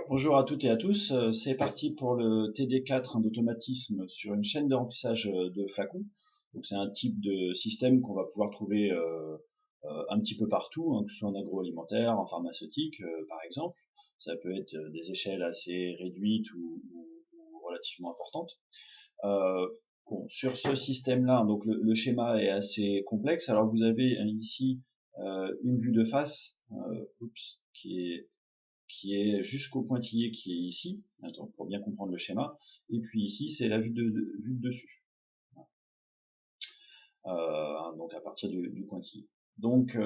Bonjour à toutes et à tous, c'est parti pour le TD4 d'automatisme sur une chaîne de remplissage de flacons. Donc c'est un type de système qu'on va pouvoir trouver un petit peu partout, hein, que ce soit en agroalimentaire, en pharmaceutique par exemple. Ça peut être des échelles assez réduites ou relativement importantes. Euh, bon, sur ce système-là, donc le schéma est assez complexe. Alors vous avez ici une vue de face qui est jusqu'au pointillé qui est ici, attends, pour bien comprendre le schéma, et puis ici c'est la vue de dessus, donc à partir du pointillé. Donc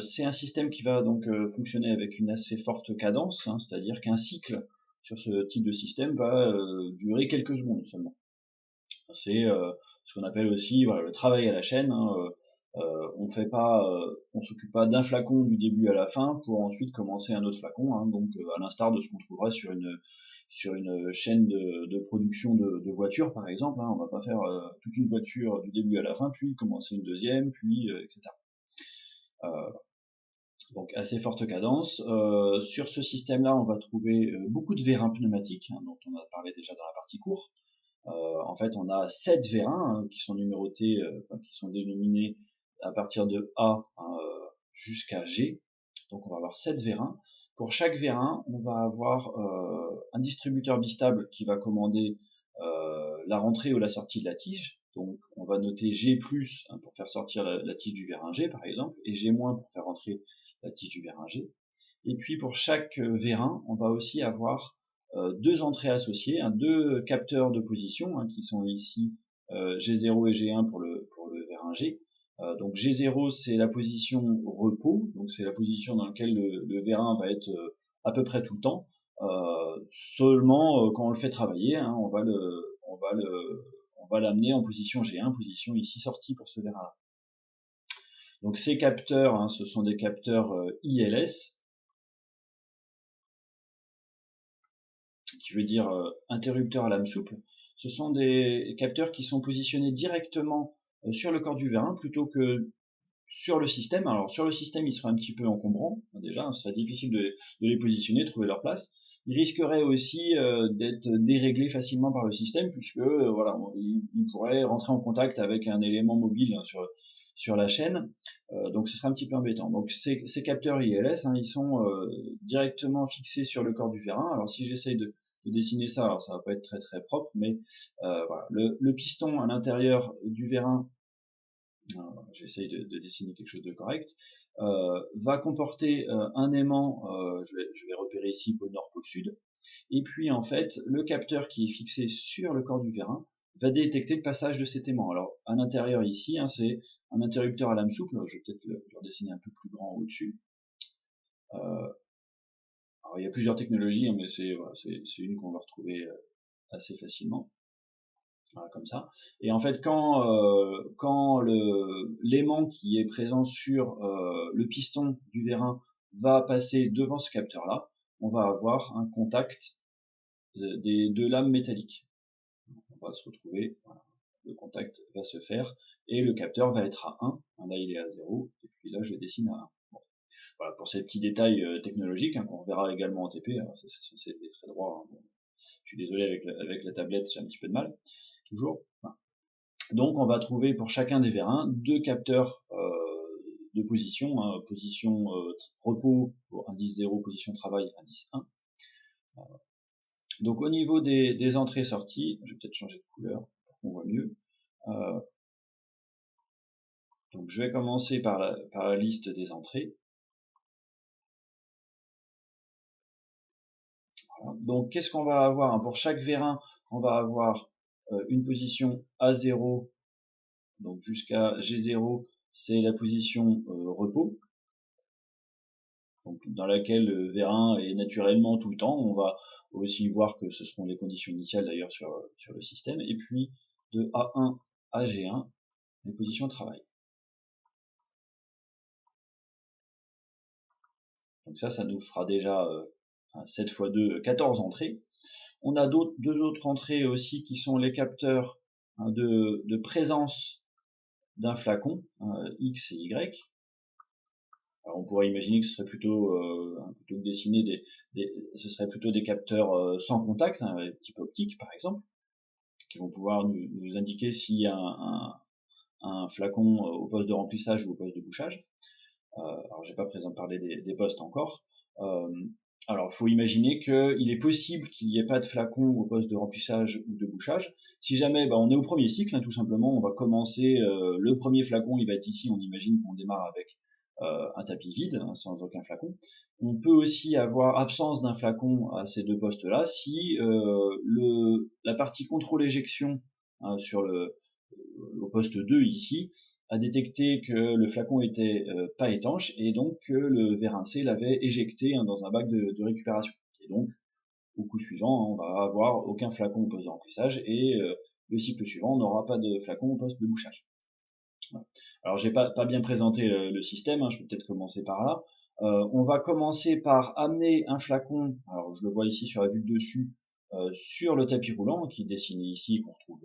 c'est un système qui va donc fonctionner avec une assez forte cadence, hein, c'est-à-dire qu'un cycle sur ce type de système va durer quelques secondes seulement. C'est ce qu'on appelle aussi voilà, le travail à la chaîne, hein, on s'occupe pas d'un flacon du début à la fin pour ensuite commencer un autre flacon, hein, donc à l'instar de ce qu'on trouvera sur une chaîne de production de voitures par exemple, hein, on va pas faire toute une voiture du début à la fin, puis commencer une deuxième, puis etc. Donc assez forte cadence. Sur ce système-là, on va trouver beaucoup de vérins pneumatiques, hein, dont on a parlé déjà dans la partie cours. En fait, on a 7 vérins hein, qui sont numérotés, qui sont dénominés à partir de A jusqu'à G. Donc on va avoir 7 vérins. Pour chaque vérin, on va avoir un distributeur bistable qui va commander la rentrée ou la sortie de la tige. Donc on va noter G+, hein, pour faire sortir la tige du vérin G par exemple, et G- pour faire rentrer la tige du vérin G. Et puis pour chaque vérin, on va aussi avoir deux entrées associées, hein, deux capteurs de position hein, qui sont ici G0 et G1 pour le vérin G. Donc G0 c'est la position repos, donc c'est la position dans laquelle le vérin va être à peu près tout le temps. Seulement quand on le fait travailler, hein, on va l'amener en position G1, position ici sortie pour ce vérin-là. Donc ces capteurs, hein, ce sont des capteurs ILS, qui veut dire interrupteur à lame souple. Ce sont des capteurs qui sont positionnés directement sur le corps du vérin plutôt que sur le système. Alors sur le système, ils seraient un petit peu encombrants, déjà, ce serait difficile de les positionner, trouver leur place. Ils risqueraient aussi d'être déréglés facilement par le système, puisque voilà, ils pourraient rentrer en contact avec un élément mobile hein, sur la chaîne, donc ce serait un petit peu embêtant. Donc ces capteurs ILS, hein, ils sont directement fixés sur le corps du vérin. Alors si j'essaye de dessiner ça, alors ça va pas être très très propre, mais voilà, le piston à l'intérieur du vérin, j'essaye de dessiner quelque chose de correct, va comporter un aimant, je vais repérer ici pôle nord, pôle sud, et puis en fait, le capteur qui est fixé sur le corps du vérin va détecter le passage de cet aimant. Alors à l'intérieur ici, hein, c'est un interrupteur à lame souple, je vais peut-être le redessiner un peu plus grand au-dessus. Alors il y a plusieurs technologies, hein, mais c'est voilà, une qu'on va retrouver assez facilement. Voilà, comme ça. Et en fait, quand l'aimant qui est présent sur le piston du vérin va passer devant ce capteur-là, on va avoir un contact des deux lames métalliques. On va se retrouver, voilà, le contact va se faire, et le capteur va être à 1, là il est à 0, et puis là je dessine à 1. Bon. Voilà, pour ces petits détails technologiques, hein, qu'on verra également en TP, alors c'est censé des traits droits, hein. Bon, je suis désolé avec la tablette, j'ai un petit peu de mal, toujours. Voilà. Donc on va trouver pour chacun des vérins deux capteurs de position, hein, position repos pour indice 0, position travail indice 1. Donc au niveau des entrées-sorties, je vais peut-être changer de couleur pour qu'on voit mieux. Donc je vais commencer par la liste des entrées. Voilà. Donc qu'est-ce qu'on va avoir? Pour chaque vérin, on va avoir une position A0, donc jusqu'à G0, c'est la position repos, donc dans laquelle le vérin est naturellement tout le temps. On va aussi voir que ce seront les conditions initiales d'ailleurs sur le système. Et puis de A1 à G1, les positions de travail. Donc ça nous fera déjà 7 x 2, 14 entrées. On a deux autres entrées aussi qui sont les capteurs hein, de présence d'un flacon, X et Y. Alors on pourrait imaginer que ce serait plutôt que dessiner ce serait plutôt des capteurs sans contact, hein, type optique par exemple, qui vont pouvoir nous indiquer s'il y a un flacon au poste de remplissage ou au poste de bouchage. Alors j'ai pas parlé des postes encore. Euh, alors il faut imaginer qu'il est possible qu'il n'y ait pas de flacon au poste de remplissage ou de bouchage. Si jamais on est au premier cycle, hein, tout simplement, on va commencer, le premier flacon il va être ici, on imagine qu'on démarre avec un tapis vide, hein, sans aucun flacon. On peut aussi avoir absence d'un flacon à ces deux postes-là si la partie contrôle éjection, hein, au poste 2 ici, a détecté que le flacon était pas étanche et donc que le vérin C l'avait éjecté, hein, dans un bac de récupération. Et donc, au coup suivant, on va avoir aucun flacon au poste de remplissage et le cycle suivant, on n'aura pas de flacon au poste de bouchage. Voilà. Alors, j'ai pas bien présenté le système, hein, je peux peut-être commencer par là. On va commencer par amener un flacon, alors je le vois ici sur la vue de dessus, sur le tapis roulant qui est dessiné ici, qu'on retrouve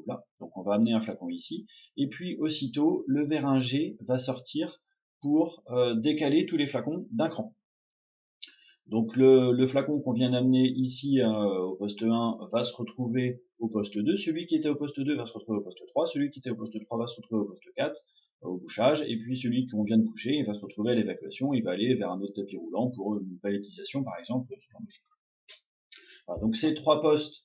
là. Donc on va amener un flacon ici, et puis aussitôt le vérin G va sortir pour décaler tous les flacons d'un cran. Donc le flacon qu'on vient d'amener ici au poste 1 va se retrouver au poste 2, celui qui était au poste 2 va se retrouver au poste 3, celui qui était au poste 3 va se retrouver au poste 4, au bouchage, et puis celui qu'on vient de boucher, il va se retrouver à l'évacuation, il va aller vers un autre tapis roulant pour une palettisation par exemple, ce genre de choses. Voilà, donc ces trois postes,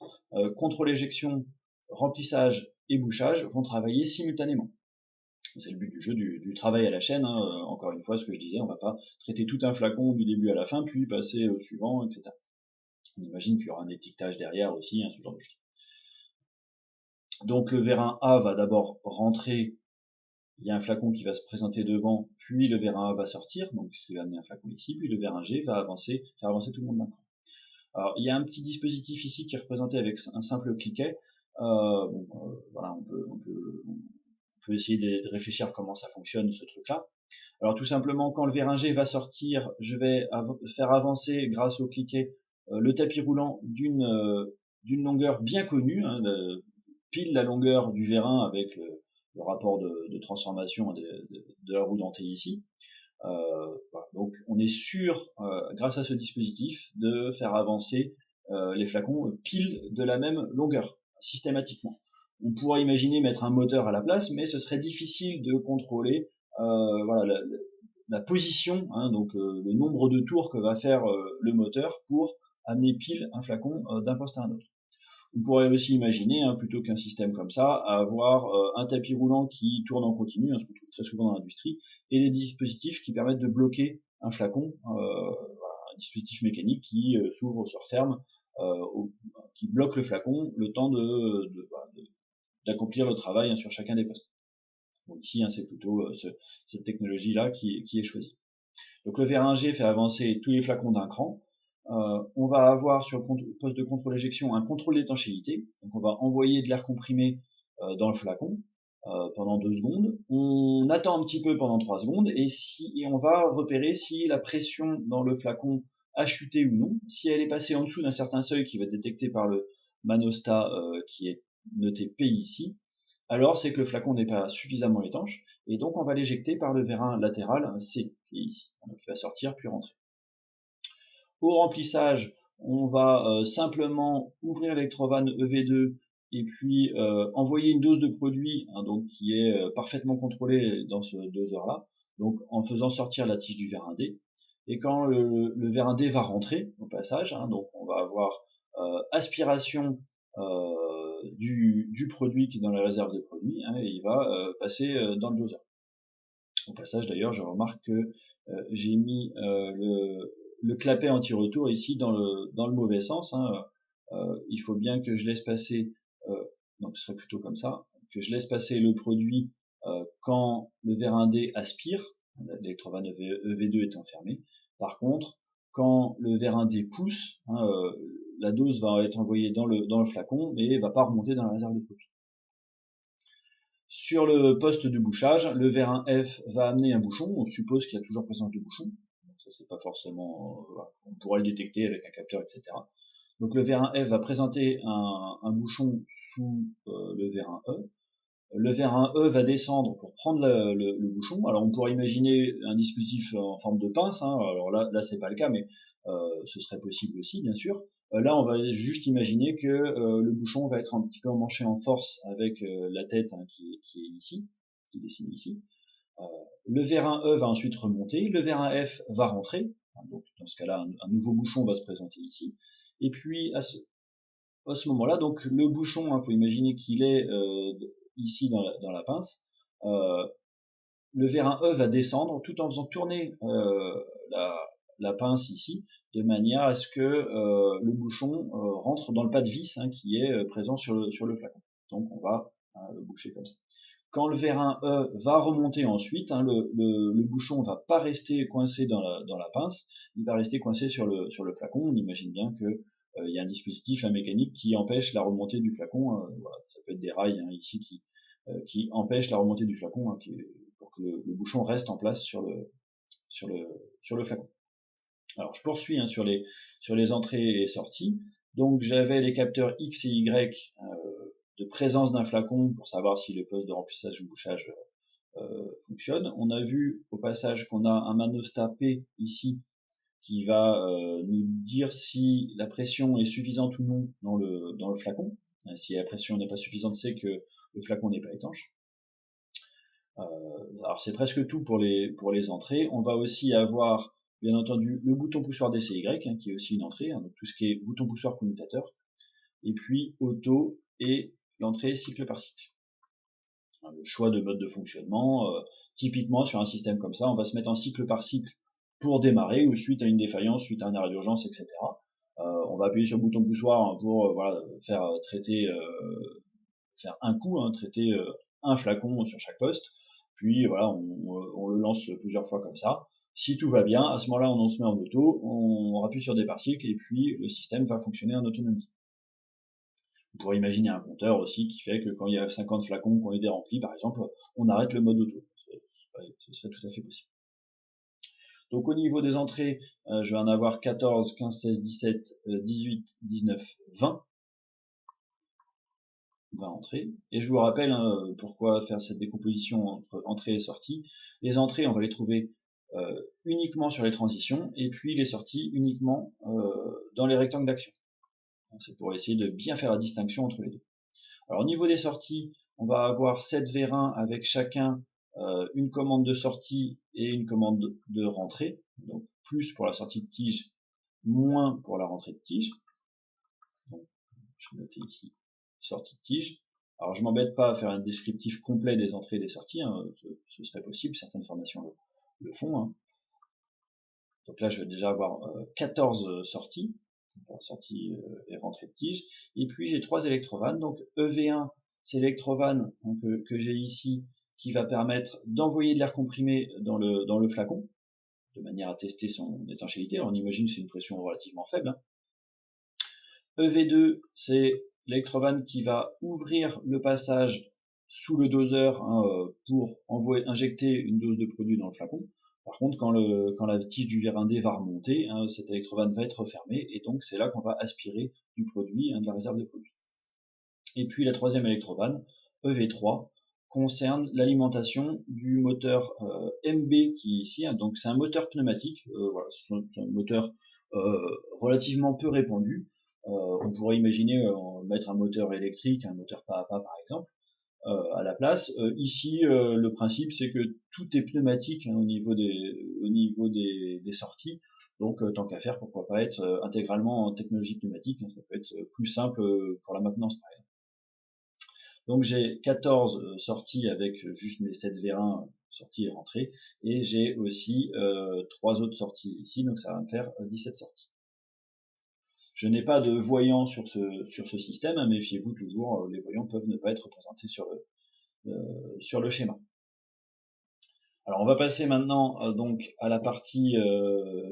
contrôle éjection, remplissage et bouchage, vont travailler simultanément. C'est le but du jeu, du travail à la chaîne, hein. Encore une fois, ce que je disais, on va pas traiter tout un flacon du début à la fin, puis passer au suivant, etc. On imagine qu'il y aura un étiquetage derrière aussi, hein, ce genre de choses. Donc le vérin A va d'abord rentrer, il y a un flacon qui va se présenter devant, puis le vérin A va sortir, donc il va amener un flacon ici, puis le vérin G va faire avancer tout le monde d'un cran. Alors il y a un petit dispositif ici qui est représenté avec un simple cliquet. Voilà, on peut essayer de réfléchir comment ça fonctionne ce truc-là. Alors tout simplement, quand le vérin G va sortir, je vais faire avancer grâce au cliquet le tapis roulant d'une longueur bien connue, hein, pile la longueur du vérin avec le rapport de transformation de la roue dentée ici. Voilà. Donc on est sûr, grâce à ce dispositif, de faire avancer les flacons pile de la même longueur, systématiquement. On pourrait imaginer mettre un moteur à la place, mais ce serait difficile de contrôler voilà, la position, hein, donc le nombre de tours que va faire le moteur pour amener pile un flacon d'un poste à un autre. On pourrait aussi imaginer, hein, plutôt qu'un système comme ça, avoir un tapis roulant qui tourne en continu, hein, ce qu'on trouve très souvent dans l'industrie, et des dispositifs qui permettent de bloquer un flacon, un dispositif mécanique qui s'ouvre, se referme, qui bloque le flacon le temps d'accomplir le travail, hein, sur chacun des postes. Bon, ici, hein, c'est plutôt cette technologie-là qui est choisie. Donc le vérin G fait avancer tous les flacons d'un cran. On va avoir sur le poste de contrôle éjection un contrôle d'étanchéité. Donc on va envoyer de l'air comprimé dans le flacon pendant 2 secondes. On attend un petit peu pendant 3 secondes et on va repérer si la pression dans le flacon a chuté ou non. Si elle est passée en dessous d'un certain seuil qui va être détecté par le manostat qui est noté P ici, alors c'est que le flacon n'est pas suffisamment étanche, et donc on va l'éjecter par le vérin latéral C, qui est ici. Donc il va sortir puis rentrer. Au remplissage, on va simplement ouvrir l'électrovanne EV2 et puis envoyer une dose de produit, hein, donc qui est parfaitement contrôlée dans ce doseur-là, donc en faisant sortir la tige du vérin D. Et quand le vérin D va rentrer au passage, hein, donc on va avoir aspiration du produit qui est dans la réserve de produits, hein, et il va passer dans le doseur. Au passage d'ailleurs, je remarque que j'ai mis le clapet anti-retour ici dans le mauvais sens, hein. Il faut bien que je laisse passer, donc ce serait plutôt comme ça, que je laisse passer le produit quand le vérin D aspire, l'électrovanne EV2 étant fermée. Par contre, quand le vérin D pousse, hein, la dose va être envoyée dans le flacon, mais va pas remonter dans la réserve de produit. Sur le poste de bouchage, le vérin F va amener un bouchon, on suppose qu'il y a toujours présence de bouchon, donc ça c'est pas forcément, on pourrait le détecter avec un capteur, etc. Donc le vérin F va présenter un bouchon sous le vérin E, le vérin E va descendre pour prendre le bouchon. Alors on pourrait imaginer un dispositif en forme de pince, hein. Alors là c'est pas le cas, mais ce serait possible aussi, bien sûr. Là on va juste imaginer que le bouchon va être un petit peu emmanché en force avec la tête, hein, qui est ici, qui dessine ici. Le vérin E va ensuite remonter, le vérin F va rentrer, donc dans ce cas-là un nouveau bouchon va se présenter ici, et puis à ce moment-là, donc le bouchon, il faut imaginer qu'il est ici dans la pince, le vérin E va descendre tout en faisant tourner la pince ici, de manière à ce que le bouchon rentre dans le pas de vis, hein, qui est présent sur le flacon. Donc on va le boucher comme ça. Quand le vérin E va remonter ensuite, hein, le bouchon va pas rester coincé dans la pince, il va rester coincé sur le flacon. On imagine bien que il y a un dispositif, un mécanique qui empêche la remontée du flacon. Voilà, ça peut être des rails, hein, ici qui empêchent la remontée du flacon, hein, pour que le bouchon reste en place sur le flacon. Alors je poursuis, hein, sur les entrées et sorties. Donc j'avais les capteurs X et Y de présence d'un flacon pour savoir si le poste de remplissage ou bouchage fonctionne. On a vu au passage qu'on a un manostat P ici qui va nous dire si la pression est suffisante ou non dans le flacon. Si la pression n'est pas suffisante, c'est que le flacon n'est pas étanche. Alors c'est presque tout pour les entrées. On va aussi avoir bien entendu le bouton poussoir DCY, hein, qui est aussi une entrée, hein, donc tout ce qui est bouton poussoir commutateur, et puis auto et l'entrée cycle par cycle. Le choix de mode de fonctionnement, typiquement sur un système comme ça, on va se mettre en cycle par cycle pour démarrer, ou suite à une défaillance, suite à un arrêt d'urgence, etc. On va appuyer sur le bouton poussoir, hein, pour voilà, faire un coup, hein, traiter un flacon sur chaque poste, puis voilà, on le lance plusieurs fois comme ça. Si tout va bien, à ce moment-là, on se met en auto, on appuie sur départ cycle, et puis le système va fonctionner en autonomie. On pourrait imaginer un compteur aussi qui fait que quand il y a 50 flacons qui ont été remplis, par exemple, on arrête le mode auto. Ce serait tout à fait possible. Donc au niveau des entrées, je vais en avoir 14, 15, 16, 17, 18, 19, 20. 20 entrées. Et je vous rappelle, hein, pourquoi faire cette décomposition entre entrée et sortie. Les entrées, on va les trouver uniquement sur les transitions, et puis les sorties uniquement dans les rectangles d'action. C'est pour essayer de bien faire la distinction entre les deux. Alors au niveau des sorties, on va avoir 7 vérins avec chacun une commande de sortie et une commande de rentrée, donc plus pour la sortie de tige, moins pour la rentrée de tige. Donc, je vais noter ici sortie de tige. Alors je m'embête pas à faire un descriptif complet des entrées et des sorties, hein, ce serait possible, certaines formations le font. Hein. Donc là je vais déjà avoir 14 sorties, sortie et rentrée de tige, et puis j'ai 3 électrovannes, donc EV1 c'est l'électrovanne que j'ai ici, qui va permettre d'envoyer de l'air comprimé dans le flacon, de manière à tester son étanchéité. Alors on imagine que c'est une pression relativement faible. Hein. EV2 c'est l'électrovanne qui va ouvrir le passage sous le doseur, hein, pour injecter une dose de produit dans le flacon. Par contre, quand la tige du vérin D va remonter, hein, cette électrovanne va être refermée, et donc c'est là qu'on va aspirer du produit, hein, de la réserve de produit. Et puis la troisième électrovanne, EV3, concerne l'alimentation du moteur MB qui est ici, hein, donc c'est un moteur pneumatique, voilà, c'est un moteur relativement peu répandu. On pourrait imaginer mettre un moteur électrique, un moteur pas à pas par exemple, à la place. Ici, le principe c'est que tout est pneumatique, hein, au niveau des sorties, donc tant qu'à faire, pourquoi pas être intégralement en technologie pneumatique, hein, ça peut être plus simple pour la maintenance par exemple. Donc j'ai 14 sorties avec juste mes 7 vérins, sorties et rentrées, et j'ai aussi 3 autres sorties ici, donc ça va me faire 17 sorties. Je n'ai pas de voyants sur ce système, hein, méfiez-vous toujours, les voyants peuvent ne pas être représentés sur le schéma. Alors on va passer maintenant donc à la partie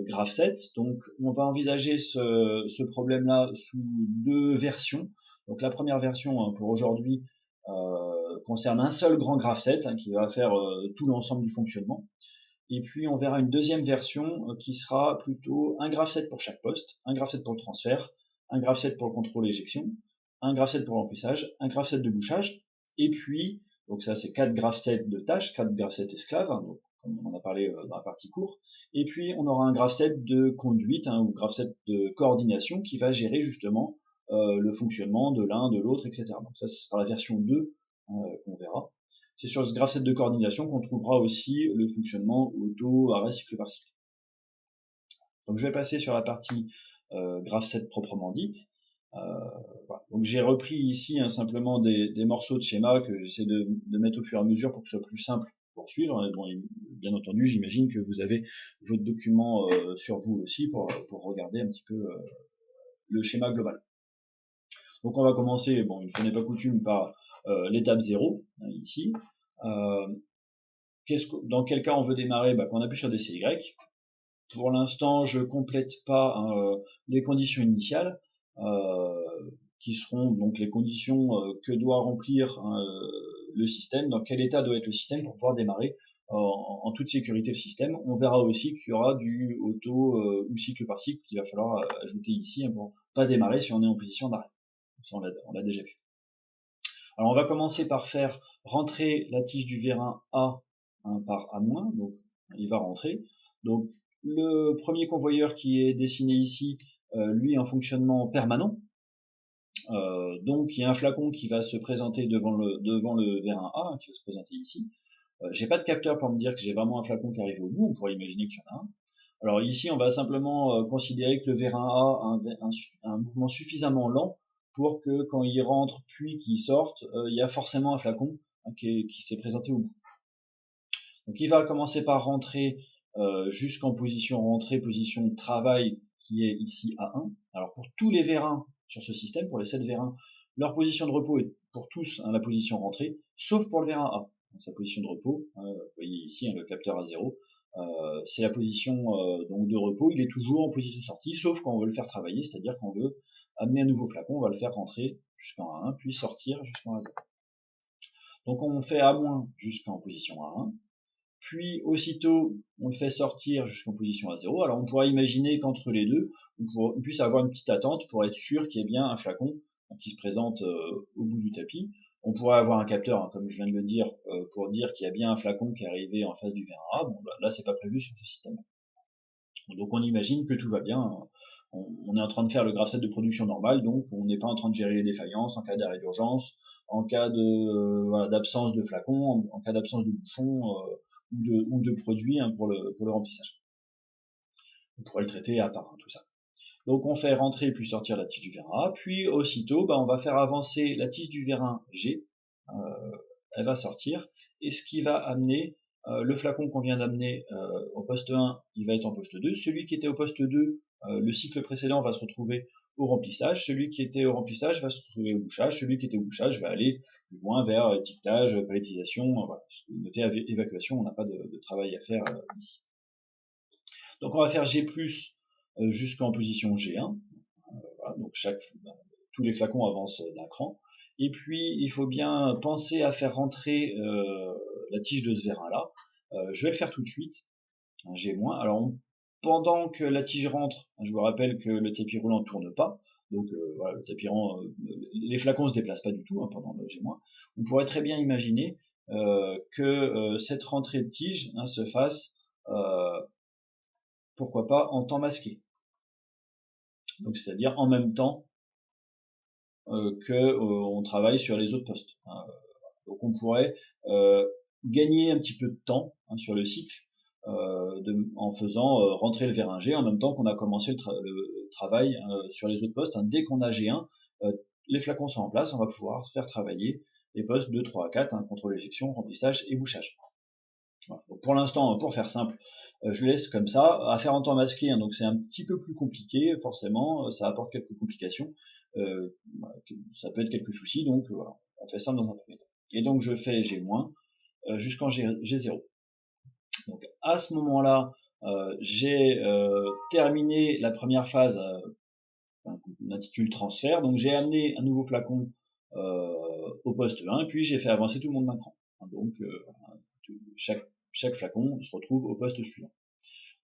graph7. Donc on va envisager ce problème-là sous 2 versions. Donc la première version, hein, pour aujourd'hui concerne un seul grand graph7, hein, qui va faire tout l'ensemble du fonctionnement. Et puis on verra une deuxième version qui sera plutôt un graph7 pour chaque poste, un graph7 pour le transfert, un graph7 pour le contrôle éjection, un graph7 pour l'emplissage, un graph7 de bouchage, et puis Donc ça, c'est 4 graph sets de tâches, 4 graph sets esclaves, hein, donc, comme on en a parlé dans la partie cours. Et puis, on aura un graph set de conduite, hein, ou graph set de coordination qui va gérer justement le fonctionnement de l'un, de l'autre, etc. Donc ça, ce sera la version 2 qu'on verra. C'est sur ce graph set de coordination qu'on trouvera aussi le fonctionnement auto, arrêt, cycle par cycle. Donc je vais passer sur la partie graph set proprement dite. Voilà. Donc j'ai repris ici simplement des morceaux de schéma que j'essaie de mettre au fur et à mesure pour que ce soit plus simple pour suivre. Et bon, bien entendu, j'imagine que vous avez votre document sur vous aussi pour regarder un petit peu le schéma global. Donc on va commencer, bon, une fois n'est pas coutume, par l'étape 0, ici. Dans quel cas on veut démarrer? Quand on appuie sur DCY. Pour l'instant, je complète pas les conditions initiales, qui seront donc les conditions que doit remplir le système, dans quel état doit être le système pour pouvoir démarrer en toute sécurité le système. On verra aussi qu'il y aura du auto ou cycle par cycle qu'il va falloir ajouter ici pour pas démarrer si on est en position d'arrêt. On l'a déjà vu. Alors on va commencer par faire rentrer la tige du vérin A par A-, donc il va rentrer. Donc le premier convoyeur qui est dessiné ici, lui en fonctionnement permanent. Donc il y a un flacon qui va se présenter devant le vérin A, qui va se présenter ici. J'ai pas de capteur pour me dire que j'ai vraiment un flacon qui arrive au bout, on pourrait imaginer qu'il y en a un. Alors ici on va simplement considérer que le vérin A a un mouvement suffisamment lent pour que quand il rentre puis qu'il sorte, il y a forcément un flacon qui s'est présenté au bout. Donc il va commencer par rentrer jusqu'en position rentrée, position de travail qui est ici A1. Alors pour tous les vérins sur ce système, pour les 7 vérins, leur position de repos est pour tous la position rentrée, sauf pour le vérin A. Sa position de repos, vous voyez ici le capteur à 0, c'est la position donc de repos, il est toujours en position sortie, sauf quand on veut le faire travailler, c'est-à-dire qu'on veut amener un nouveau flacon, on va le faire rentrer jusqu'en A1, puis sortir jusqu'en A0. Donc on fait A- jusqu'en position A1, puis aussitôt on le fait sortir jusqu'en position A0. Alors on pourra imaginer qu'entre les deux, on puisse avoir une petite attente pour être sûr qu'il y ait bien un flacon qui se présente au bout du tapis. On pourrait avoir un capteur, comme je viens de le dire, pour dire qu'il y a bien un flacon qui est arrivé en face du vérin A. Bon, là c'est pas prévu sur ce système. Donc on imagine que tout va bien. On est en train de faire le graph set de production normale, donc on n'est pas en train de gérer les défaillances en cas d'arrêt d'urgence, en cas de d'absence de flacon, en cas d'absence de bouchon ou de produit pour le remplissage. On pourrait le traiter à part, tout ça. Donc on fait rentrer puis sortir la tige du vérin A, puis aussitôt on va faire avancer la tige du vérin G, elle va sortir, et ce qui va amener le flacon qu'on vient d'amener au poste 1, il va être en poste 2, celui qui était au poste 2, le cycle précédent va se retrouver au remplissage, celui qui était au remplissage va se retrouver au bouchage, celui qui était au bouchage va aller plus loin vers étiquetage, palettisation, voilà. Notez évacuation, on n'a pas de travail à faire ici. Donc on va faire G+, jusqu'en position G1, voilà, donc tous les flacons avancent d'un cran, et puis il faut bien penser à faire rentrer la tige de ce vérin là. Je vais le faire tout de suite, un G-. Alors pendant que la tige rentre, je vous rappelle que le tapis roulant ne tourne pas, donc voilà, le tapis roulant, les flacons se déplacent pas du tout pendant le G-. On pourrait très bien imaginer que cette rentrée de tige se fasse pourquoi pas en temps masqué, donc c'est-à-dire en même temps que on travaille sur les autres postes. Donc on pourrait gagner un petit peu de temps sur le cycle en faisant rentrer le vérin G en même temps qu'on a commencé le travail sur les autres postes. Dès qu'on a G1, les flacons sont en place, on va pouvoir faire travailler les postes 2, 3, 4, contrôle éjection, remplissage et bouchage. Voilà. Donc pour l'instant, pour faire simple, je laisse comme ça. À faire en temps masqué, donc c'est un petit peu plus compliqué, forcément, ça apporte quelques complications, ça peut être quelques soucis, donc voilà, on fait ça dans un premier temps. Et donc je fais G- jusqu'en G0. Donc à ce moment-là, j'ai terminé la première phase, qu'on intitule transfert, donc j'ai amené un nouveau flacon au poste 1, puis j'ai fait avancer tout le monde d'un cran. Donc chaque flacon se retrouve au poste suivant.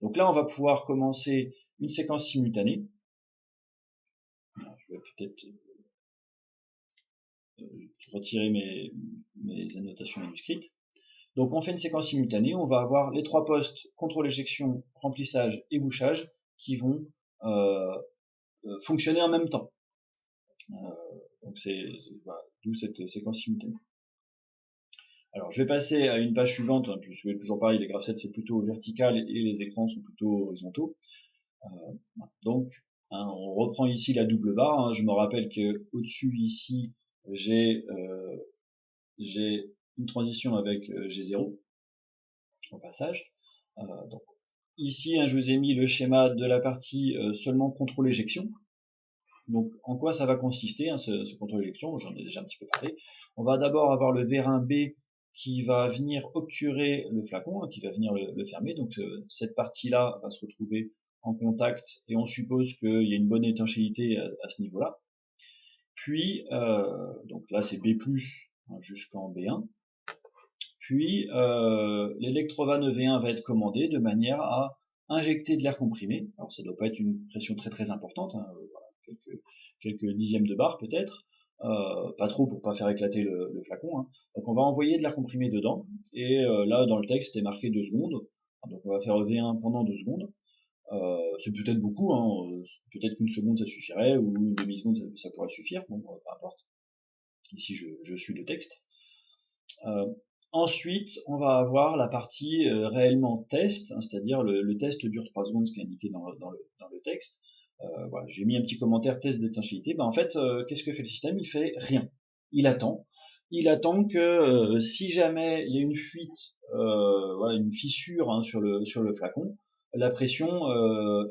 Donc là, on va pouvoir commencer une séquence simultanée. Je vais peut-être retirer mes annotations manuscrites. Donc on fait une séquence simultanée, on va avoir les 3 postes contrôle éjection, remplissage et bouchage qui vont fonctionner en même temps. Donc voilà, d'où cette séquence simultanée. Alors je vais passer à une page suivante, hein, puisque toujours pareil, les graphes 7 c'est plutôt vertical et les écrans sont plutôt horizontaux. Donc on reprend ici la double barre, hein. Je me rappelle que au-dessus ici j'ai une transition avec G0 au passage. Donc ici je vous ai mis le schéma de la partie seulement contrôle éjection. Donc en quoi ça va consister, hein, ce contrôle éjection, j'en ai déjà un petit peu parlé. On va d'abord avoir le vérin B qui va venir obturer le flacon, hein, qui va venir le fermer. Donc cette partie-là va se retrouver en contact et on suppose qu'il y a une bonne étanchéité à ce niveau-là. Puis, donc là c'est B+, hein, jusqu'en B1. Puis l'électrovanne V1 va être commandé de manière à injecter de l'air comprimé. Alors ça ne doit pas être une pression très importante, hein, voilà, quelques dixièmes de bar peut-être, pas trop pour pas faire éclater le flacon, hein. Donc on va envoyer de l'air comprimé dedans, et là dans le texte c'est marqué 2 secondes, donc on va faire V1 pendant 2 secondes. C'est peut-être beaucoup, hein, peut-être qu'une seconde ça suffirait, ou une demi-seconde ça pourrait suffire, bon peu importe. Ici je suis le texte. Ensuite, on va avoir la partie réellement test, hein, c'est-à-dire le test dure 3 secondes, ce qui est indiqué dans le texte. Voilà, j'ai mis un petit commentaire test d'étanchéité. En fait, qu'est-ce que fait le système? Il fait rien. Il attend. Il attend que si jamais il y a une fuite, voilà, une fissure, hein, sur le flacon, la pression,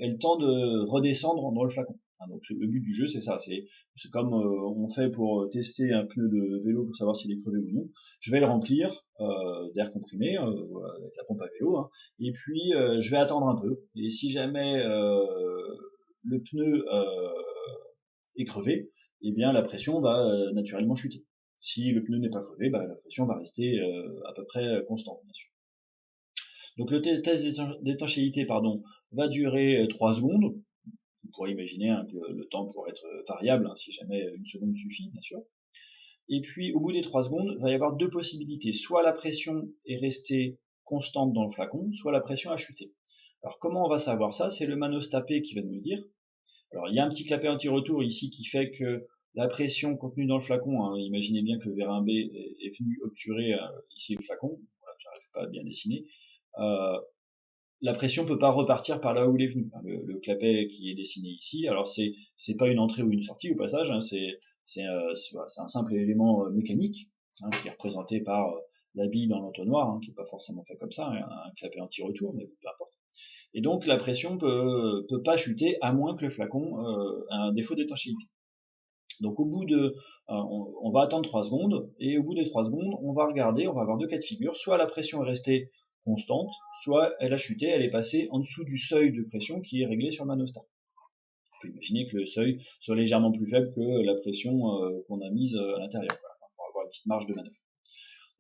elle tend de redescendre dans le flacon. Hein, donc le but du jeu c'est ça, c'est comme on fait pour tester un pneu de vélo pour savoir s'il est crevé ou non. Je vais le remplir d'air comprimé avec la pompe à vélo, hein, et puis je vais attendre un peu. Et si jamais le pneu est crevé, eh bien la pression va naturellement chuter. Si le pneu n'est pas crevé, la pression va rester à peu près constante, bien sûr. Donc le test d'étanchéité va durer 3 secondes. Vous pourrez imaginer, hein, que le temps pourrait être variable, hein, si jamais une seconde suffit, bien sûr. Et puis au bout des 3 secondes, il va y avoir 2 possibilités. Soit la pression est restée constante dans le flacon, soit la pression a chuté. Alors comment on va savoir ça? C'est le manostat P qui va nous le dire. Alors il y a un petit clapet anti-retour ici qui fait que la pression contenue dans le flacon, hein, imaginez bien que le vérin B est venu obturer ici le flacon, voilà, j'arrive pas à bien dessiner, la pression peut pas repartir par là où il est venu. Le clapet qui est dessiné ici, alors c'est pas une entrée ou une sortie au passage, hein, c'est un simple élément mécanique, hein, qui est représenté par la bille dans l'entonnoir, hein, qui est pas forcément fait comme ça, hein, un clapet anti-retour, mais peu importe. Et donc la pression peut pas chuter à moins que le flacon ait un défaut d'étanchéité. Donc au bout de, on va attendre 3 secondes, et au bout des 3 secondes, on va regarder, on va avoir 2 cas de figure, soit la pression est restée constante, soit elle a chuté, elle est passée en dessous du seuil de pression qui est réglé sur le manostat. On peut imaginer que le seuil soit légèrement plus faible que la pression qu'on a mise à l'intérieur, voilà, pour avoir une petite marge de manœuvre.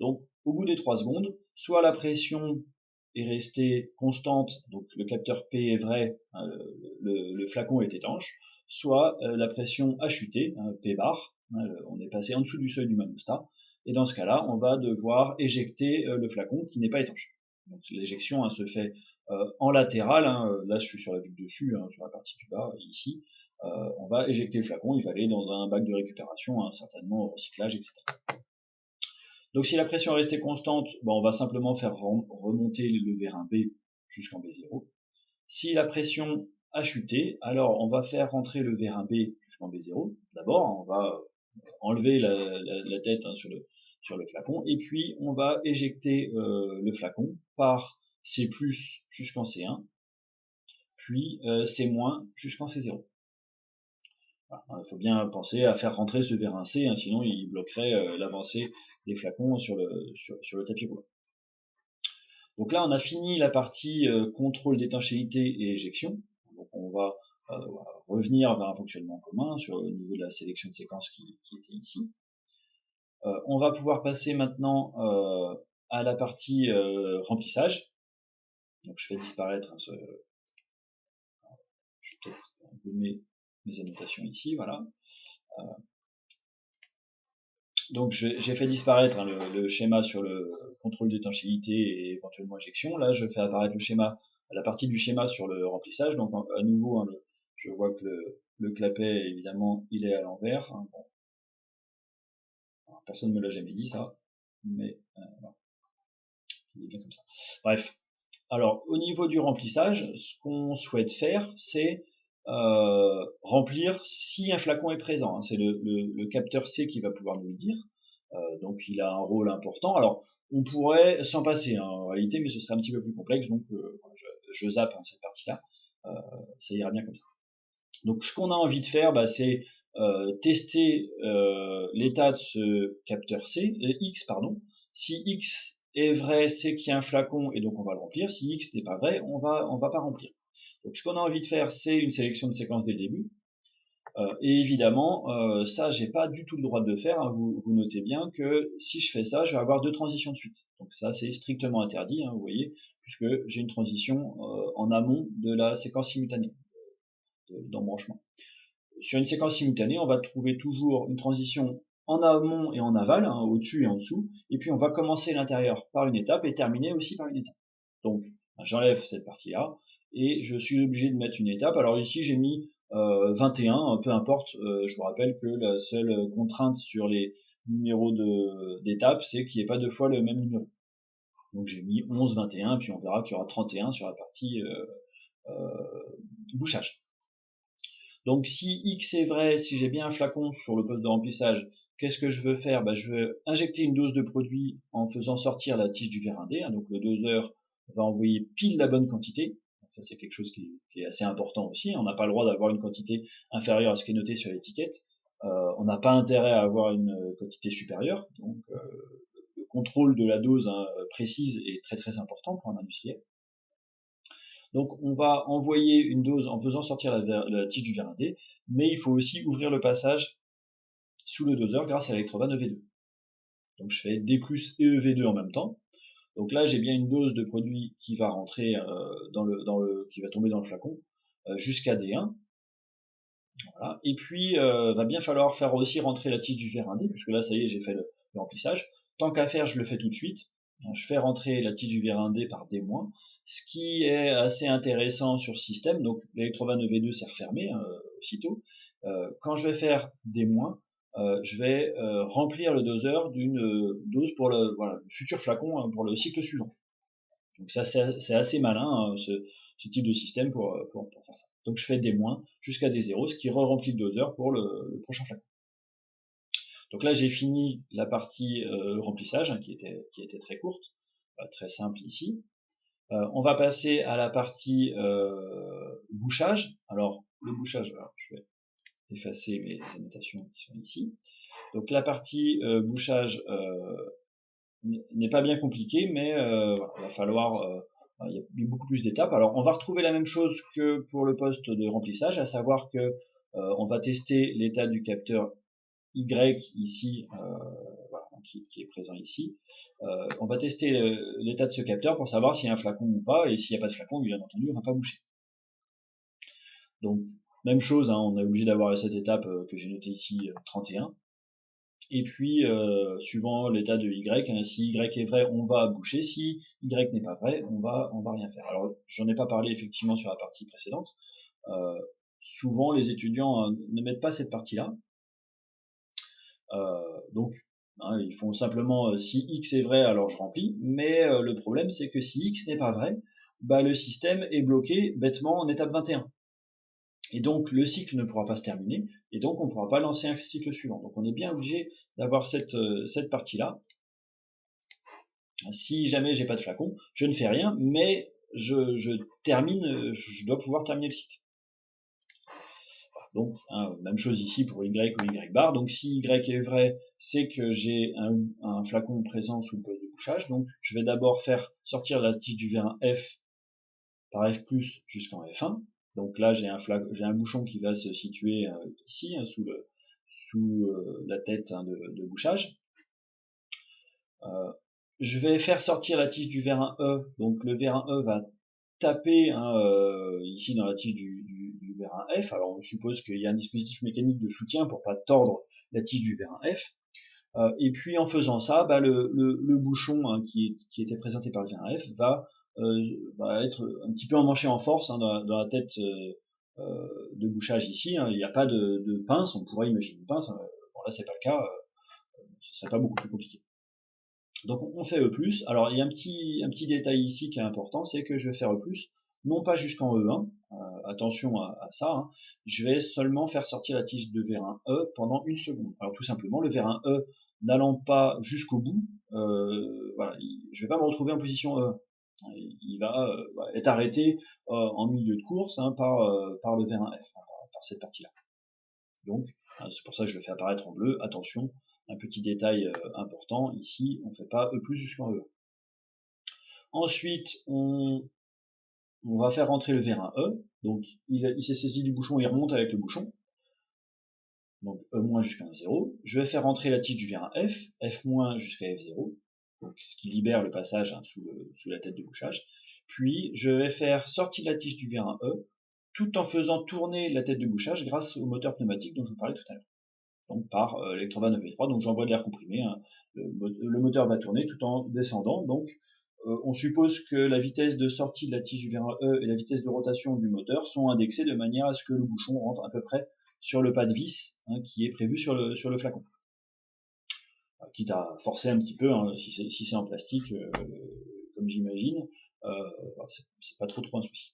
Donc au bout des 3 secondes, soit la pression est restée constante, donc le capteur P est vrai, hein, le flacon est étanche, soit la pression a chuté, hein, P bar, hein, on est passé en dessous du seuil du manostat, et dans ce cas-là, on va devoir éjecter le flacon qui n'est pas étanche. Donc l'éjection, hein, se fait en latéral, hein, là je suis sur la vue de dessus, hein, sur la partie du bas, ici, on va éjecter le flacon, il va aller dans un bac de récupération, hein, certainement au recyclage, etc. Donc si la pression est restée constante, on va simplement faire remonter le vérin B jusqu'en B0. Si la pression a chuté, alors on va faire rentrer le vérin B jusqu'en B0. D'abord, on va enlever la tête, hein, sur le flacon, et puis on va éjecter le flacon par C+ jusqu'en C1, puis C- jusqu'en C0. Voilà. Il faut bien penser à faire rentrer ce vérin C, hein, sinon il bloquerait l'avancée des flacons sur le tapis roulant. Donc là, on a fini la partie contrôle d'étanchéité et éjection. Donc on va revenir vers un fonctionnement commun sur le niveau de la sélection de séquences qui était ici. On va pouvoir passer maintenant à la partie remplissage. Donc je fais disparaître, hein, je vais peut-être gommer mes annotations ici, voilà. Donc j'ai fait disparaître hein, le schéma sur le contrôle d'étanchéité et éventuellement injection. Là, je fais apparaître le schéma, la partie du schéma sur le remplissage. Donc à nouveau, hein, je vois que le clapet, évidemment, il est à l'envers. Hein, bon. Alors, personne ne me l'a jamais dit ça, mais voilà. Il est bien comme ça. Bref. Alors au niveau du remplissage, ce qu'on souhaite faire, c'est remplir si un flacon est présent. Hein. C'est le capteur C qui va pouvoir nous le dire. Donc il a un rôle important. Alors on pourrait s'en passer hein, en réalité, mais ce serait un petit peu plus complexe, donc je zappe hein, cette partie-là. Ça ira bien comme ça. Donc ce qu'on a envie de faire, bah, c'est tester l'état de ce capteur X, pardon. Si X est vrai, c'est qu'il y a un flacon et donc on va le remplir. Si X n'est pas vrai, on va pas remplir. Donc ce qu'on a envie de faire, c'est une sélection de séquence dès le début. Et évidemment, ça, j'ai pas du tout le droit de le faire. Hein. Vous notez bien que si je fais ça, je vais avoir 2 transitions de suite. Donc ça, c'est strictement interdit, hein, vous voyez, puisque j'ai une transition en amont de la séquence simultanée d'embranchement. Sur une séquence simultanée, on va trouver toujours une transition en amont et en aval, hein, au-dessus et en dessous, et puis on va commencer l'intérieur par une étape et terminer aussi par une étape. Donc, j'enlève cette partie-là, et je suis obligé de mettre une étape. Alors ici, j'ai mis 21, peu importe, je vous rappelle que la seule contrainte sur les numéros d'étapes, c'est qu'il n'y ait pas 2 fois le même numéro. Donc j'ai mis 11, 21, puis on verra qu'il y aura 31 sur la partie bouchage. Donc si X est vrai, si j'ai bien un flacon sur le poste de remplissage, qu'est-ce que je veux faire? Bah, je veux injecter une dose de produit en faisant sortir la tige du verre D. Hein, donc le doseur va envoyer pile la bonne quantité. Ça c'est quelque chose qui est assez important aussi. On n'a pas le droit d'avoir une quantité inférieure à ce qui est noté sur l'étiquette. On n'a pas intérêt à avoir une quantité supérieure. Donc le contrôle de la dose hein, précise est très très important pour un industriel. Donc on va envoyer une dose en faisant sortir la tige du verre D, mais il faut aussi ouvrir le passage sous le doseur grâce à l'électrovanne EV2. Donc je fais D plus et EV2 en même temps. Donc là j'ai bien une dose de produit qui va rentrer qui va tomber dans le flacon jusqu'à D1. Voilà. Et puis va bien falloir faire aussi rentrer la tige du verre D, puisque là ça y est j'ai fait le remplissage. Tant qu'à faire, je le fais tout de suite. Je fais rentrer la tige du verre D par D-, ce qui est assez intéressant sur ce système. Donc l'électrovanne EV2 s'est refermé aussitôt. Quand je vais faire D-, je vais remplir le doseur d'une dose pour le futur flacon hein, pour le cycle suivant. Donc ça c'est assez malin hein, ce type de système pour faire ça. Donc je fais D- jusqu'à D0, ce qui re-remplit le doseur pour le prochain flacon. Donc là j'ai fini la partie remplissage hein, qui était très courte, très simple ici. On va passer à la partie bouchage. Alors le bouchage, alors, je vais effacer mes annotations qui sont ici. Donc la partie bouchage n'est pas bien compliquée, mais voilà, il va falloir il y a beaucoup plus d'étapes. Alors on va retrouver la même chose que pour le poste de remplissage, à savoir que on va tester l'état du capteur Y ici, voilà, qui est présent ici. On va tester l'état de ce capteur pour savoir s'il y a un flacon ou pas, et s'il n'y a pas de flacon, bien entendu, on va pas boucher. Donc même chose, hein, on est obligé d'avoir cette étape que j'ai notée ici, 31. Et puis, suivant l'état de Y, hein, si Y est vrai, on va boucher. Si Y n'est pas vrai, on va rien faire. Alors, j'en ai pas parlé effectivement sur la partie précédente. Souvent, les étudiants ne mettent pas cette partie-là. Donc, hein, ils font simplement si X est vrai, alors je remplis. Mais le problème, c'est que si X n'est pas vrai, bah, le système est bloqué bêtement en étape 21. Et donc le cycle ne pourra pas se terminer, et donc on ne pourra pas lancer un cycle suivant. Donc on est bien obligé d'avoir cette partie-là. Si jamais j'ai pas de flacon, je ne fais rien, mais je dois pouvoir terminer le cycle. Donc hein, même chose ici pour Y ou Y bar. Donc si Y est vrai, c'est que j'ai un flacon présent sous le poste de bouchage. Donc je vais d'abord faire sortir la tige du V1 F par F+ jusqu'en F1. Donc là, j'ai un bouchon qui va se situer ici, hein, sous la tête hein, de bouchage. Je vais faire sortir la tige du V1E. Donc le V1E va taper hein, ici dans la tige du V1F. Alors on suppose qu'il y a un dispositif mécanique de soutien pour pas tordre la tige du V1F. Et puis en faisant ça, bah, le bouchon hein, qui était présenté par le V1F va être un petit peu emmanché en force hein, dans la tête de bouchage ici. Hein. Il n'y a pas de pince, on pourrait imaginer une pince. Bon là c'est pas le cas, ce serait pas beaucoup plus compliqué. Donc on fait E+. Alors il y a un petit détail ici qui est important, c'est que je vais faire E+, non pas jusqu'en E1, attention à ça, hein. Je vais seulement faire sortir la tige de V1E pendant 1 seconde. Alors tout simplement, le V1E n'allant pas jusqu'au bout, voilà, je vais pas me retrouver en position E1. Il va être arrêté en milieu de course hein, par le V1F, hein, par cette partie-là. Donc c'est pour ça que je le fais apparaître en bleu. Attention, un petit détail important, ici on ne fait pas E+ jusqu'en E1. Ensuite on va faire rentrer le V1E, donc il s'est saisi du bouchon, il remonte avec le bouchon, donc E- jusqu'à 0. Je vais faire rentrer la tige du V1F, F- jusqu'à F0, donc ce qui libère le passage hein, sous la tête de bouchage. Puis je vais faire sortir la tige du V1E, tout en faisant tourner la tête de bouchage grâce au moteur pneumatique dont je vous parlais tout à l'heure. Donc par Electrova 9V3, donc j'envoie de l'air comprimé, hein. Le moteur va tourner tout en descendant, donc on suppose que la vitesse de sortie de la tige du V1E et la vitesse de rotation du moteur sont indexées de manière à ce que le bouchon rentre à peu près sur le pas de vis hein, qui est prévu sur le flacon. Quitte à forcer un petit peu, hein, si c'est en plastique, comme j'imagine, c'est pas trop un souci.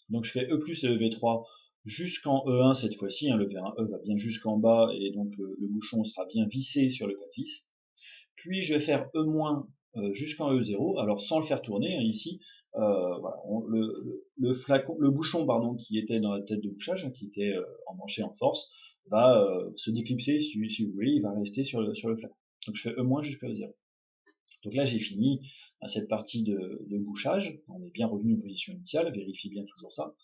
Donc je fais E+ et V3 jusqu'en E1 cette fois-ci, hein, le V1E va bien jusqu'en bas et donc le bouchon sera bien vissé sur le pas de vis. Puis je vais faire E- jusqu'en E0, alors sans le faire tourner hein, ici, voilà, le flacon, le bouchon pardon qui était dans la tête de bouchage, hein, qui était emmanché en force, va se déclipser si vous voulez, il va rester sur le flacon. Donc je fais E- jusqu'à E0. Donc là j'ai fini cette partie de bouchage, on est bien revenu en position initiale, vérifiez bien toujours ça.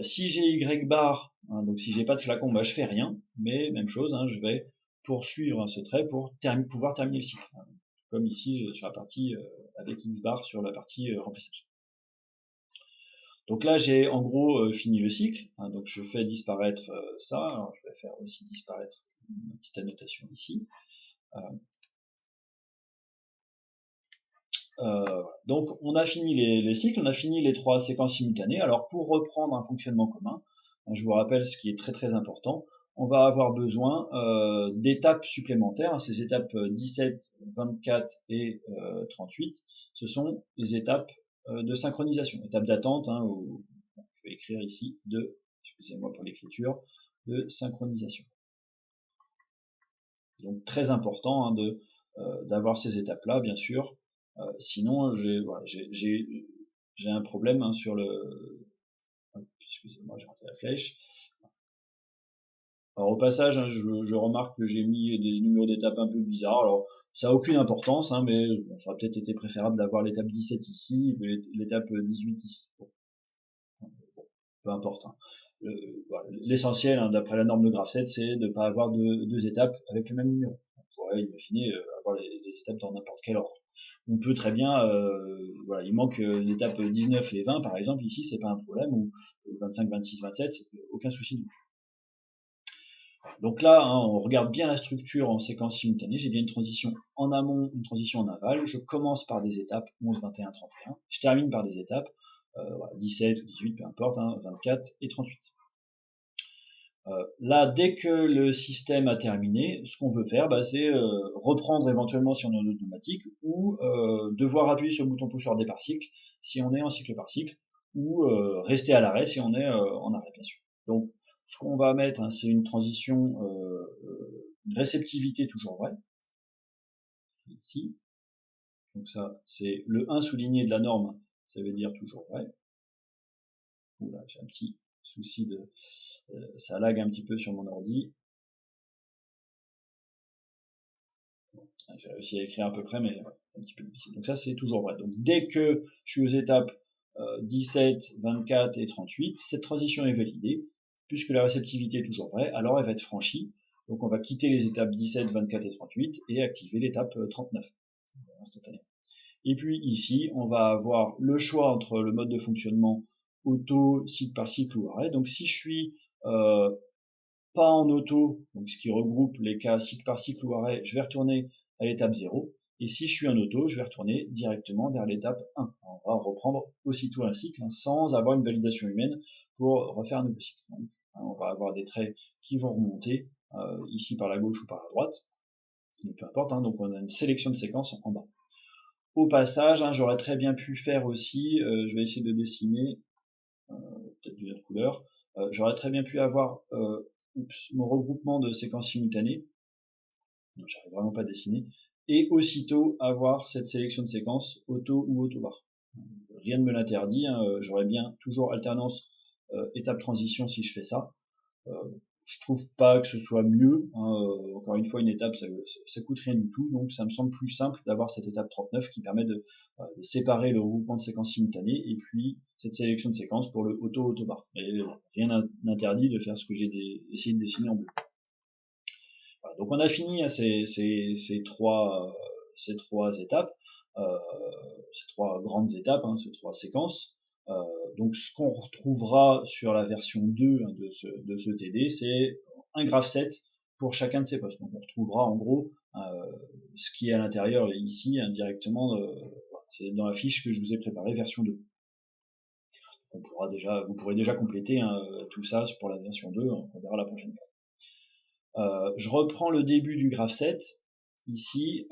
Si j'ai Y bar, hein, donc si j'ai pas de flacon, bah je fais rien, mais même chose, hein, je vais poursuivre hein, ce trait pour pouvoir terminer le cycle, hein, comme ici sur la partie avec X bar sur la partie remplissage. Donc là j'ai en gros fini le cycle, hein, donc je fais disparaître ça, alors je vais faire aussi disparaître une petite annotation ici. Donc on a fini les cycles, on a fini les 3 séquences simultanées. Alors pour reprendre un fonctionnement commun, je vous rappelle ce qui est très important, on va avoir besoin d'étapes supplémentaires. Hein, ces étapes 17, 24 et 38, ce sont les étapes de synchronisation, étapes d'attente, hein, je vais écrire ici excusez-moi pour l'écriture, de synchronisation. Donc très important hein, d'avoir ces étapes-là, bien sûr. Sinon, j'ai un problème hein, sur le. Excusez-moi, j'ai raté la flèche. Alors au passage, hein, je remarque que j'ai mis des numéros d'étape un peu bizarres. Alors ça a aucune importance, hein, mais bon, ça aurait peut-être été préférable d'avoir l'étape 17 ici, et l'étape 18 ici. Bon, peu importe. Hein. Voilà. L'essentiel, hein, d'après la norme de Graph7, c'est de ne pas avoir deux étapes avec le même numéro. On pourrait imaginer avoir les étapes dans n'importe quel ordre. On peut très bien, voilà, il manque l'étape 19 et 20 par exemple, ici c'est pas un problème, ou 25, 26, 27, aucun souci. Donc là, hein, on regarde bien la structure en séquence simultanée, j'ai bien une transition en amont, une transition en aval, je commence par des étapes 11, 21, 31, je termine par des étapes 17 ou 18, peu importe, hein, 24 et 38. Là, dès que le système a terminé, ce qu'on veut faire, bah, c'est reprendre éventuellement si on est en automatique, ou devoir appuyer sur le bouton push hors départ cycle si on est en cycle par cycle, ou rester à l'arrêt si on est en arrêt, bien sûr. Donc, ce qu'on va mettre, hein, c'est une transition, une réceptivité toujours vraie, ici. Donc ça, c'est le 1 souligné de la norme, ça veut dire toujours vrai. Oula, j'ai un petit souci de... ça lag un petit peu sur mon ordi. J'ai réussi à écrire à peu près, mais un petit peu difficile. Donc ça, c'est toujours vrai. Donc dès que je suis aux étapes 17, 24 et 38, cette transition est validée. Puisque la réceptivité est toujours vraie, alors elle va être franchie. Donc on va quitter les étapes 17, 24 et 38 et activer l'étape 39, instantanément. Et puis ici, on va avoir le choix entre le mode de fonctionnement auto, cycle par cycle ou arrêt. Donc si je suis pas en auto, donc ce qui regroupe les cas cycle par cycle ou arrêt, je vais retourner à l'étape 0. Et si je suis en auto, je vais retourner directement vers l'étape 1. On va reprendre aussitôt un cycle sans avoir une validation humaine pour refaire un nouveau cycle. Donc, on va avoir des traits qui vont remonter ici par la gauche ou par la droite. Donc, peu importe, donc on a une sélection de séquences en bas. Au passage, j'aurais très bien pu faire aussi, je vais essayer de dessiner peut-être d'une autre couleur, j'aurais très bien pu avoir mon regroupement de séquences simultanées, donc j'arrive vraiment pas à dessiner, et aussitôt avoir cette sélection de séquences auto ou auto-bar. Rien ne me l'interdit, j'aurais bien toujours alternance étape transition si je fais ça. Je trouve pas que ce soit mieux, encore une fois une étape ça coûte rien du tout, donc ça me semble plus simple d'avoir cette étape 39 qui permet de séparer le regroupement de séquences simultanées et puis cette sélection de séquences pour le auto-bar. Et rien n'interdit de faire ce que j'ai essayé de dessiner en bleu. Voilà, donc on a fini ces trois étapes, ces trois grandes étapes, ces trois séquences. Donc ce qu'on retrouvera sur la version 2 de ce TD, c'est un graph set pour chacun de ces postes. Donc on retrouvera en gros ce qui est à l'intérieur ici directement, c'est dans la fiche que je vous ai préparée version 2. Vous pourrez déjà compléter tout ça pour la version 2, on verra la prochaine fois. Je reprends le début du graph set ici.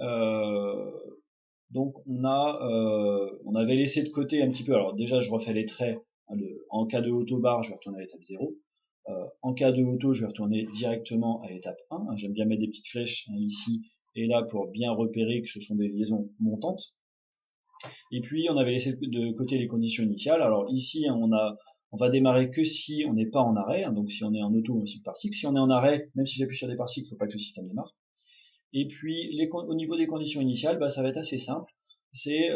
Donc on avait laissé de côté un petit peu, alors déjà je refais les traits, en cas de auto-bar je vais retourner à l'étape 0, en cas de auto je vais retourner directement à l'étape 1, j'aime bien mettre des petites flèches ici et là pour bien repérer que ce sont des liaisons montantes, et puis on avait laissé de côté les conditions initiales, alors ici on va démarrer que si on n'est pas en arrêt, donc si on est en auto ou en cycle par cycle, si on est en arrêt, même si j'appuie sur des par cycle, il ne faut pas que le système démarre. Et puis au niveau des conditions initiales, ça va être assez simple. C'est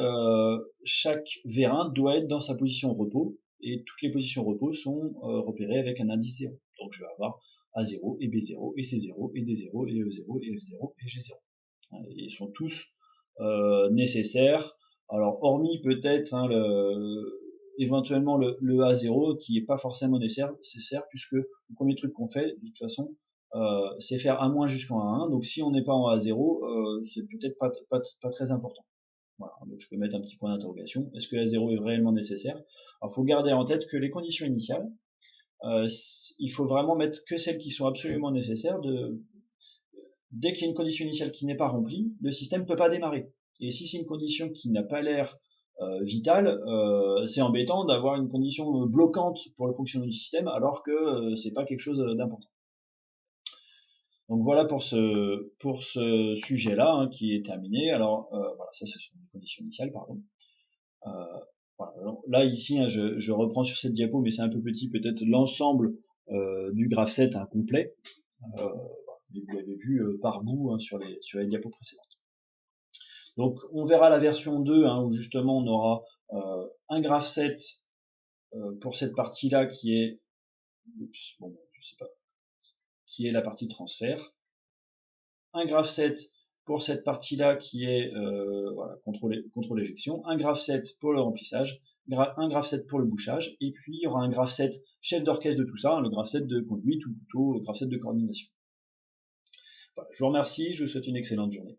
chaque vérin doit être dans sa position repos, et toutes les positions repos sont repérées avec un indice 0. Donc je vais avoir A0 et B0 et C0 et D0 et E0 et F0 et G0. Ils sont tous nécessaires. Alors hormis peut-être éventuellement le A0 qui n'est pas forcément nécessaire puisque le premier truc qu'on fait de toute façon c'est faire A- jusqu'en A1, donc si on n'est pas en A0, c'est peut-être pas très important. Voilà, donc je peux mettre un petit point d'interrogation. Est-ce que A0 est réellement nécessaire? Alors il faut garder en tête que les conditions initiales, il faut vraiment mettre que celles qui sont absolument nécessaires. Dès qu'il y a une condition initiale qui n'est pas remplie, le système ne peut pas démarrer. Et si c'est une condition qui n'a pas l'air vitale, c'est embêtant d'avoir une condition bloquante pour le fonctionnement du système alors que c'est pas quelque chose d'important. Donc voilà pour ce sujet-là qui est terminé. Alors voilà, ça ce sont les conditions initiales, pardon. Voilà. Alors, là ici, je reprends sur cette diapo, mais c'est un peu petit, peut-être l'ensemble du graph set complet. Vous l'avez vu par bout sur les diapos précédentes. Donc on verra la version 2 où justement on aura un graph set pour cette partie-là qui est, qui est la partie transfert, un graph set pour cette partie-là qui est contrôle éjection, un graph set pour le remplissage, un graph set pour le bouchage, et puis il y aura un graph set chef d'orchestre de tout ça, le graph set de conduite ou plutôt le graph set de coordination. Voilà, je vous remercie, je vous souhaite une excellente journée.